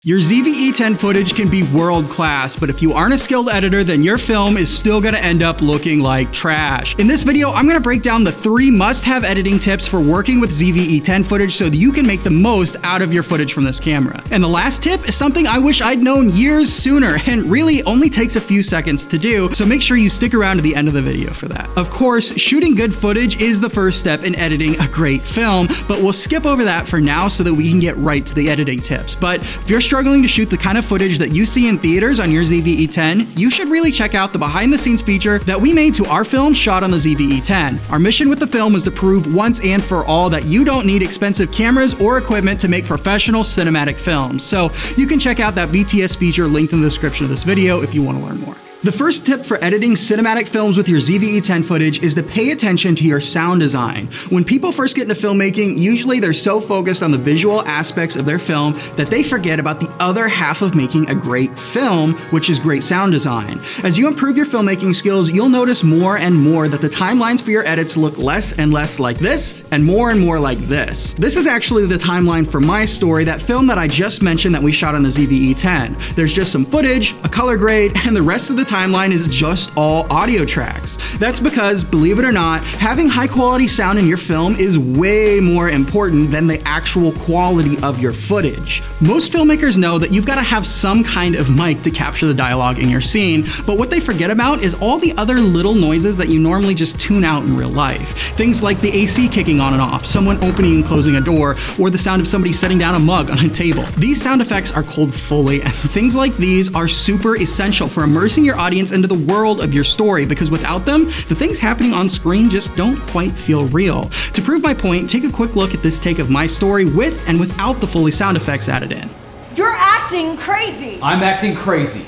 Your ZV-e10 footage can be world class, but if you aren't a skilled editor, then your film is still gonna end up looking like trash. In this video, I'm gonna break down the 3 must-have editing tips for working with ZV-e10 footage so that you can make the most out of your footage from this camera. And the last tip is something I wish I'd known years sooner, and really only takes a few seconds to do, so make sure you stick around to the end of the video for that. Of course, shooting good footage is the first step in editing a great film, but we'll skip over that for now so that we can get right to the editing tips. But if you're struggling to shoot the kind of footage that you see in theaters on your ZV-e10, you should really check out the behind the scenes feature that we made to our film shot on the ZV-e10. Our mission with the film was to prove once and for all that you don't need expensive cameras or equipment to make professional cinematic films. So you can check out that BTS feature linked in the description of this video if you want to learn more. The first tip for editing cinematic films with your ZV-e10 footage is to pay attention to your sound design. When people first get into filmmaking, usually they're so focused on the visual aspects of their film that they forget about the other half of making a great film, which is great sound design. As you improve your filmmaking skills, you'll notice more and more that the timelines for your edits look less and less like this, and more like this. This is actually the timeline for my story, that film that I just mentioned that we shot on the ZV-e10. There's just some footage, a color grade, and the rest of the timeline is just all audio tracks. That's because, believe it or not, having high quality sound in your film is way more important than the actual quality of your footage. Most filmmakers know that you've got to have some kind of mic to capture the dialogue in your scene, but what they forget about is all the other little noises that you normally just tune out in real life. Things like the AC kicking on and off, someone opening and closing a door, or the sound of somebody setting down a mug on a table. These sound effects are called Foley, and things like these are super essential for immersing your audience into the world of your story, because without them, the things happening on screen just don't quite feel real. To prove my point, take a quick look at this take of my story with and without the Foley sound effects added in. You're acting crazy! I'm acting crazy.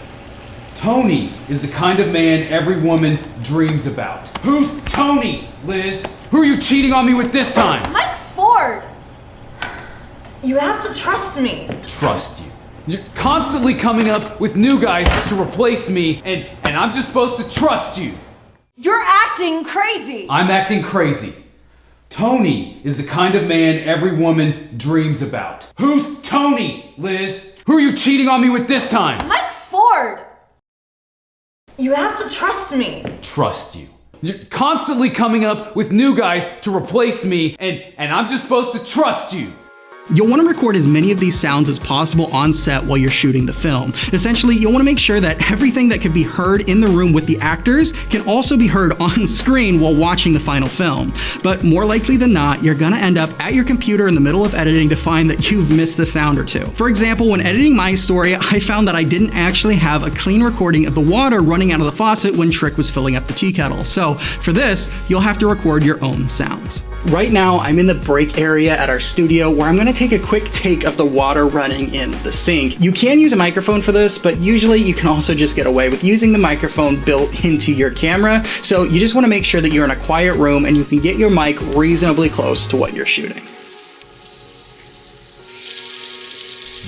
Tony is the kind of man every woman dreams about. Who's Tony, Liz? Who are you cheating on me with this time? Mike Ford! You have to trust me. Trust you. You're constantly coming up with new guys to replace me, and I'm just supposed to trust you. You're acting crazy. I'm acting crazy. Tony is the kind of man every woman dreams about. Who's Tony, Liz? Who are you cheating on me with this time? Mike Ford! You have to trust me. Trust you. You're constantly coming up with new guys to replace me, and I'm just supposed to trust you. You'll want to record as many of these sounds as possible on set while you're shooting the film. Essentially, you'll want to make sure that everything that can be heard in the room with the actors can also be heard on screen while watching the final film. But more likely than not, you're gonna end up at your computer in the middle of editing to find that you've missed a sound or two. For example, when editing my story, I found that I didn't actually have a clean recording of the water running out of the faucet when Trick was filling up the tea kettle. So for this, you'll have to record your own sounds. Right now, I'm in the break area at our studio where I'm gonna take a quick take of the water running in the sink. You can use a microphone for this, but usually you can also just get away with using the microphone built into your camera. So you just wanna make sure that you're in a quiet room and you can get your mic reasonably close to what you're shooting.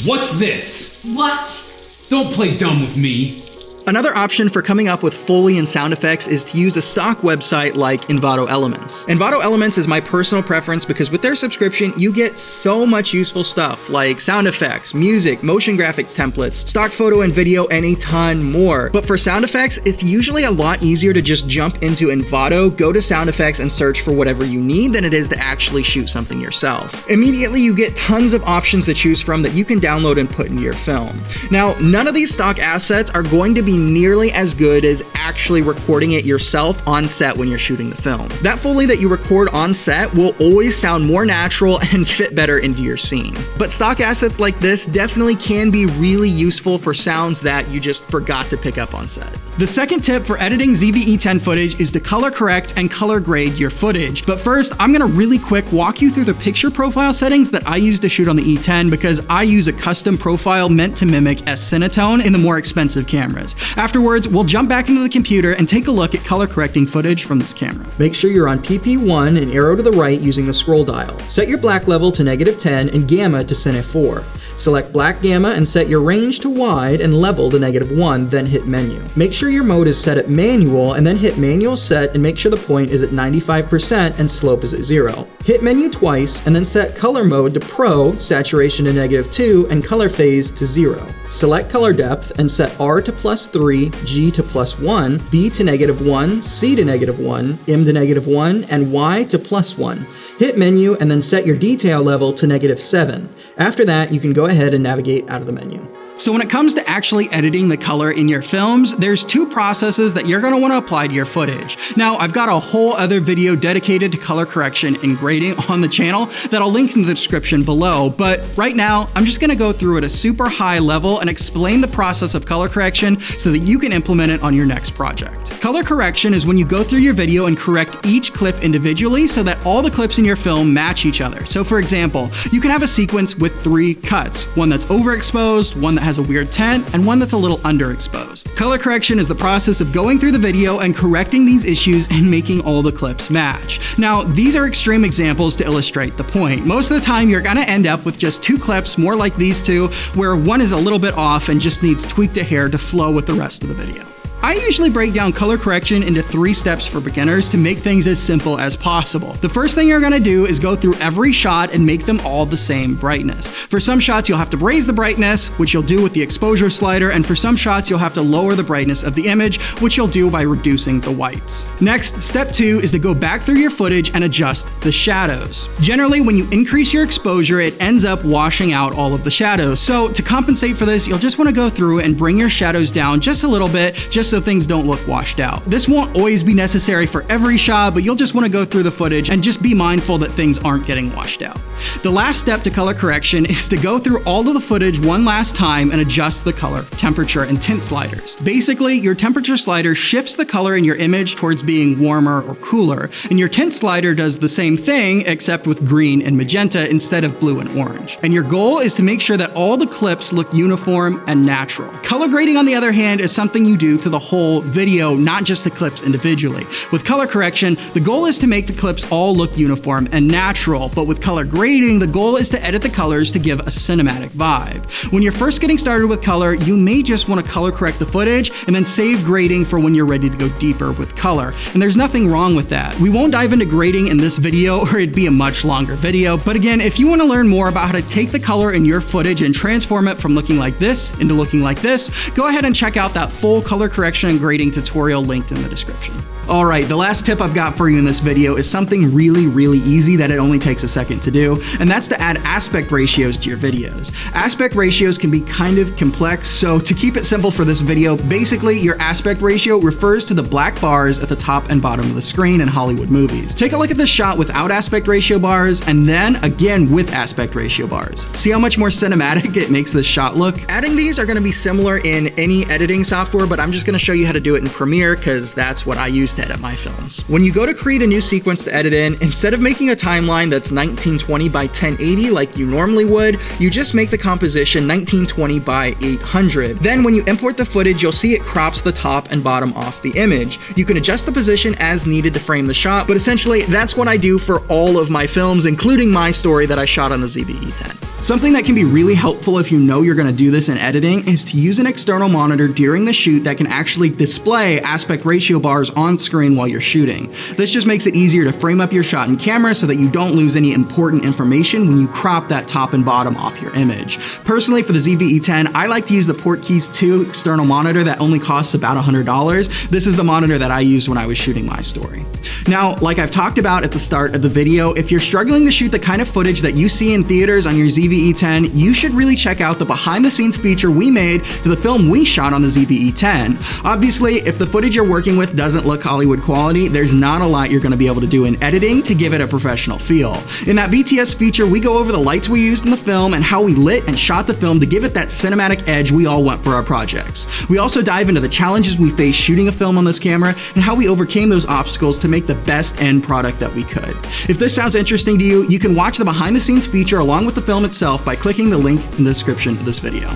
What's this? What? Don't play dumb with me. Another option for coming up with Foley and sound effects is to use a stock website like Envato Elements. Envato Elements is my personal preference because with their subscription, you get so much useful stuff like sound effects, music, motion graphics templates, stock photo and video, and a ton more. But for sound effects, it's usually a lot easier to just jump into Envato, go to sound effects, and search for whatever you need than it is to actually shoot something yourself. Immediately, you get tons of options to choose from that you can download and put into your film. Now, none of these stock assets are going to be nearly as good as actually recording it yourself on set when you're shooting the film. That Foley that you record on set will always sound more natural and fit better into your scene. But stock assets like this definitely can be really useful for sounds that you just forgot to pick up on set. The second tip for editing ZV-e10 footage is to color correct and color grade your footage. But first, I'm gonna really quick walk you through the picture profile settings that I use to shoot on the E10 because I use a custom profile meant to mimic S-Cinetone in the more expensive cameras. Afterwards, we'll jump back into the computer and take a look at color correcting footage from this camera. Make sure you're on PP1 and arrow to the right using the scroll dial. Set your black level to -10 and gamma to Cine 4. Select black gamma and set your range to wide and level to -1, then hit menu. Make sure your mode is set at manual and then hit manual set and make sure the point is at 95% and slope is at 0. Hit menu twice and then set color mode to Pro, saturation to -2, and color phase to 0. Select color depth and set R to +3, G to +1, B to -1, C to -1, M to -1, and Y to +1. Hit menu and then set your detail level to -7. After that, you can go ahead and navigate out of the menu. So when it comes to actually editing the color in your films, there's two processes that you're gonna wanna apply to your footage. Now, I've got a whole other video dedicated to color correction and grading on the channel that I'll link in the description below, but right now, I'm just gonna go through at a super high level and explain the process of color correction so that you can implement it on your next project. Color correction is when you go through your video and correct each clip individually so that all the clips in your film match each other. So for example, you can have a sequence with 3 cuts, one that's overexposed, one that has a weird tint, and one that's a little underexposed. Color correction is the process of going through the video and correcting these issues and making all the clips match. Now, these are extreme examples to illustrate the point. Most of the time, you're gonna end up with just 2 clips, more like these 2, where one is a little bit off and just needs tweaked a hair to flow with the rest of the video. I usually break down color correction into 3 steps for beginners to make things as simple as possible. The first thing you're gonna do is go through every shot and make them all the same brightness. For some shots, you'll have to raise the brightness, which you'll do with the exposure slider, and for some shots, you'll have to lower the brightness of the image, which you'll do by reducing the whites. Next, step 2 is to go back through your footage and adjust the shadows. Generally, when you increase your exposure, it ends up washing out all of the shadows. So to compensate for this, you'll just wanna go through and bring your shadows down just a little bit, just so things don't look washed out. This won't always be necessary for every shot, but you'll just want to go through the footage and just be mindful that things aren't getting washed out. The last step to color correction is to go through all of the footage one last time and adjust the color, temperature, and tint sliders. Basically, your temperature slider shifts the color in your image towards being warmer or cooler, and your tint slider does the same thing except with green and magenta instead of blue and orange. And your goal is to make sure that all the clips look uniform and natural. Color grading, on the other hand, is something you do to the whole video, not just the clips individually. With color correction, the goal is to make the clips all look uniform and natural, but with color grading, the goal is to edit the colors to give a cinematic vibe. When you're first getting started with color, you may just want to color correct the footage and then save grading for when you're ready to go deeper with color. And there's nothing wrong with that. We won't dive into grading in this video or it'd be a much longer video, but again, if you want to learn more about how to take the color in your footage and transform it from looking like this into looking like this, go ahead and check out that full color correction and grading tutorial linked in the description. Alright, the last tip I've got for you in this video is something really easy that it only takes a second to do, and that's to add aspect ratios to your videos. Aspect ratios can be kind of complex, so to keep it simple for this video, basically your aspect ratio refers to the black bars at the top and bottom of the screen in Hollywood movies. Take a look at this shot without aspect ratio bars, and then again with aspect ratio bars. See how much more cinematic it makes this shot look? Adding these are going to be similar in any editing software, but I'm just going to show you how to do it in Premiere because that's what I use to edit my films. When you go to create a new sequence to edit in, instead of making a timeline that's 1920 by 1080 like you normally would, you just make the composition 1920 by 800. Then when you import the footage, you'll see it crops the top and bottom off the image. You can adjust the position as needed to frame the shot, but essentially that's what I do for all of my films, including my story that I shot on the ZV-e10. Something that can be really helpful if you know you're going to do this in editing is to use an external monitor during the shoot that can actually display aspect ratio bars on screen while you're shooting. This just makes it easier to frame up your shot in camera so that you don't lose any important information when you crop that top and bottom off your image. Personally, for the ZV-e10, I like to use the Portkeys 2 external monitor that only costs about $100. This is the monitor that I used when I was shooting my story. Now, like I've talked about at the start of the video, if you're struggling to shoot the kind of footage that you see in theaters on your ZV-e10, you should really check out the behind-the-scenes feature we made to the film we shot on the ZV-e10. Obviously, if the footage you're working with doesn't look Hollywood quality, there's not a lot you're going to be able to do in editing to give it a professional feel. In that BTS feature, we go over the lights we used in the film and how we lit and shot the film to give it that cinematic edge we all want for our projects. We also dive into the challenges we faced shooting a film on this camera and how we overcame those obstacles to make the best end product that we could. If this sounds interesting to you, you can watch the behind-the-scenes feature along with the film itself by clicking the link in the description of this video.